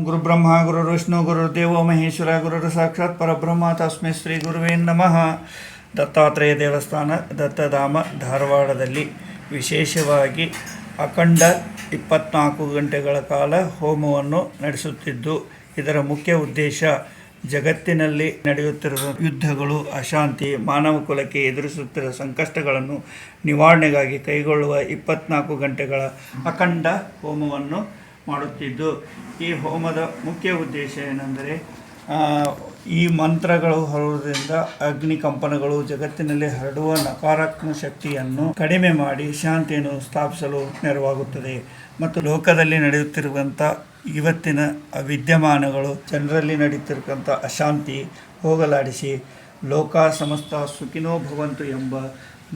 ಗುರುಬ್ರಹ್ಮ ಗುರುರ್ವಿಷ್ಣು ಗುರುರ್ದೇವೋ ಮಹೇಶ್ವರ ಗುರುರ್ ಸಾಕ್ಷಾತ್ ಪರಬ್ರಹ್ಮ ತಸ್ಮೈ ಶ್ರೀ ಗುರುವೇ ನಮಃ. ದತ್ತಾತ್ರೇಯ ದೇವಸ್ಥಾನ ದತ್ತಧಾಮ ಧಾರವಾಡದಲ್ಲಿ ವಿಶೇಷವಾಗಿ ಅಖಂಡ 24 ಗಂಟೆಗಳ ಕಾಲ ಹೋಮವನ್ನು ನಡೆಸುತ್ತಿದ್ದು, ಇದರ ಮುಖ್ಯ ಉದ್ದೇಶ ಜಗತ್ತಿನಲ್ಲಿ ನಡೆಯುತ್ತಿರುವ ಯುದ್ಧಗಳು, ಅಶಾಂತಿ, ಮಾನವ ಕುಲಕ್ಕೆ ಎದುರಿಸುತ್ತಿರುವ ಸಂಕಷ್ಟಗಳನ್ನು ನಿವಾರಣೆಗಾಗಿ ಕೈಗೊಳ್ಳುವ 24 ಗಂಟೆಗಳ ಅಖಂಡ ಹೋಮವನ್ನು ಮಾಡುತ್ತಿದ್ದು, ಈ ಹೋಮದ ಮುಖ್ಯ ಉದ್ದೇಶ ಏನೆಂದರೆ ಈ ಮಂತ್ರಗಳು ಹೊರಡುವುದರಿಂದ ಅಗ್ನಿ ಕಂಪನಗಳು ಜಗತ್ತಿನಲ್ಲಿ ಹರಡುವ ನಕಾರಾತ್ಮಕ ಶಕ್ತಿಯನ್ನು ಕಡಿಮೆ ಮಾಡಿ ಶಾಂತಿಯನ್ನು ಸ್ಥಾಪಿಸಲು ನೆರವಾಗುತ್ತದೆ ಮತ್ತು ಲೋಕದಲ್ಲಿ ನಡೆಯುತ್ತಿರುವಂಥ ಇವತ್ತಿನ ವಿದ್ಯಮಾನಗಳು, ಜನರಲ್ಲಿ ನಡೆಯುತ್ತಿರುವಂಥ ಅಶಾಂತಿ ಹೋಗಲಾಡಿಸಿ ಲೋಕ ಸಮಸ್ತ ಸುಖಿನೋ ಭವಂತು ಎಂಬ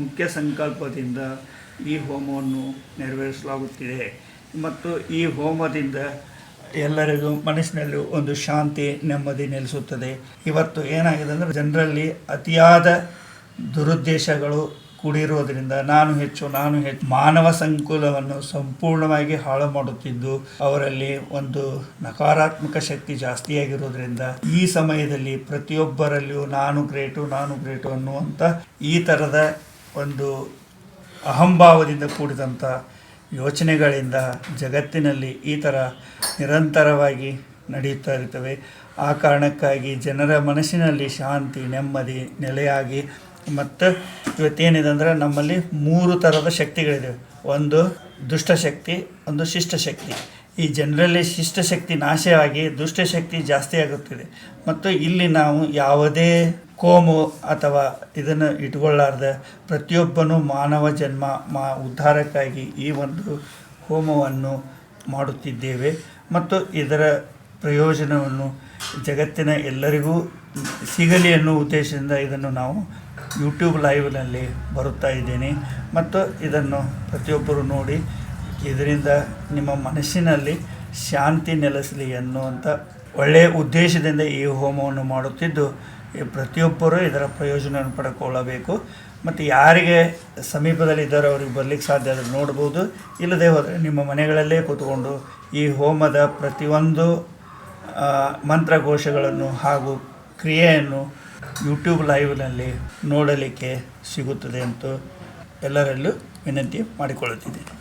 ಮುಖ್ಯ ಸಂಕಲ್ಪದಿಂದ ಈ ಹೋಮವನ್ನು ನೆರವೇರಿಸಲಾಗುತ್ತಿದೆ. ಮತ್ತು ಈ ಹೋಮದಿಂದ ಎಲ್ಲರಿಗೂ ಮನಸ್ಸಿನಲ್ಲಿ ಒಂದು ಶಾಂತಿ ನೆಮ್ಮದಿ ನೆಲೆಸುತ್ತದೆ. ಇವತ್ತು ಏನಾಗಿದೆ ಅಂದರೆ ಜನರಲ್ಲಿ ಅತಿಯಾದ ದುರುದ್ದೇಶಗಳು ಕೂಡಿರುವುದರಿಂದ ನಾನು ಹೆಚ್ಚು ಮಾನವ ಸಂಕುಲವನ್ನು ಸಂಪೂರ್ಣವಾಗಿ ಹಾಳು ಮಾಡುತ್ತಿದ್ದು, ಅವರಲ್ಲಿ ಒಂದು ನಕಾರಾತ್ಮಕ ಶಕ್ತಿ ಜಾಸ್ತಿಯಾಗಿರೋದ್ರಿಂದ ಈ ಸಮಯದಲ್ಲಿ ಪ್ರತಿಯೊಬ್ಬರಲ್ಲಿಯೂ ನಾನು ಗ್ರೇಟು ಅನ್ನುವಂಥ ಈ ಥರದ ಒಂದು ಅಹಂಭಾವದಿಂದ ಕೂಡಿದಂಥ ಯೋಚನೆಗಳಿಂದ ಜಗತ್ತಿನಲ್ಲಿ ಈ ಥರ ನಿರಂತರವಾಗಿ ನಡೆಯುತ್ತಾ ಇರ್ತವೆ. ಆ ಕಾರಣಕ್ಕಾಗಿ ಜನರ ಮನಸ್ಸಿನಲ್ಲಿ ಶಾಂತಿ ನೆಮ್ಮದಿ ನೆಲೆಯಾಗಿ, ಮತ್ತು ಇವತ್ತೇನಿದೆ ಅಂದರೆ ನಮ್ಮಲ್ಲಿ 3 ಥರದ ಶಕ್ತಿಗಳಿವೆ. ಒಂದು ದುಷ್ಟಶಕ್ತಿ, ಒಂದು ಶಿಷ್ಟಶಕ್ತಿ. ಈ ಜನರಲ್ಲಿ ಶಿಷ್ಟಶಕ್ತಿ ನಾಶವಾಗಿ ದುಷ್ಟಶಕ್ತಿ ಜಾಸ್ತಿ ಆಗುತ್ತಿದೆ. ಮತ್ತು ಇಲ್ಲಿ ನಾವು ಯಾವುದೇ ಕೋಮು ಅಥವಾ ಇದನ್ನು ಇಟ್ಕೊಳ್ಳಾರ್ದೆ ಪ್ರತಿಯೊಬ್ಬನೂ ಮಾನವ ಜನ್ಮ ಉದ್ಧಾರಕ್ಕಾಗಿ ಈ ಒಂದು ಹೋಮವನ್ನು ಮಾಡುತ್ತಿದ್ದೇವೆ. ಮತ್ತು ಇದರ ಪ್ರಯೋಜನವನ್ನು ಜಗತ್ತಿನ ಎಲ್ಲರಿಗೂ ಸಿಗಲಿ ಅನ್ನೋ ಉದ್ದೇಶದಿಂದ ಇದನ್ನು ನಾವು ಯೂಟ್ಯೂಬ್ ಲೈವ್ನಲ್ಲಿ ಬರುತ್ತಾ ಇದ್ದೇನೆ. ಮತ್ತು ಇದನ್ನು ಪ್ರತಿಯೊಬ್ಬರು ನೋಡಿ ಇದರಿಂದ ನಿಮ್ಮ ಮನಸ್ಸಿನಲ್ಲಿ ಶಾಂತಿ ನೆಲೆಸಲಿ ಅನ್ನುವಂಥ ಒಳ್ಳೆಯ ಉದ್ದೇಶದಿಂದ ಈ ಹೋಮವನ್ನು ಮಾಡುತ್ತಿದ್ದು, ಪ್ರತಿಯೊಬ್ಬರೂ ಇದರ ಪ್ರಯೋಜನವನ್ನು ಪಡ್ಕೊಳ್ಳಬೇಕು. ಮತ್ತು ಯಾರಿಗೆ ಸಮೀಪದಲ್ಲಿದ್ದಾರೋ ಅವ್ರಿಗೆ ಬರಲಿಕ್ಕೆ ಸಾಧ್ಯ ಆದರೆ ನೋಡ್ಬೋದು. ಇಲ್ಲದೆ ಹೋದರೆ ನಿಮ್ಮ ಮನೆಗಳಲ್ಲೇ ಕೂತ್ಕೊಂಡು ಈ ಹೋಮದ ಪ್ರತಿಯೊಂದು ಮಂತ್ರಘೋಷಗಳನ್ನು ಹಾಗೂ ಕ್ರಿಯೆಯನ್ನು ಯೂಟ್ಯೂಬ್ ಲೈವ್ನಲ್ಲಿ ನೋಡಲಿಕ್ಕೆ ಸಿಗುತ್ತದೆ ಅಂತ ಎಲ್ಲರಲ್ಲೂ ವಿನಂತಿ ಮಾಡಿಕೊಳ್ಳುತ್ತಿದ್ದೇನೆ.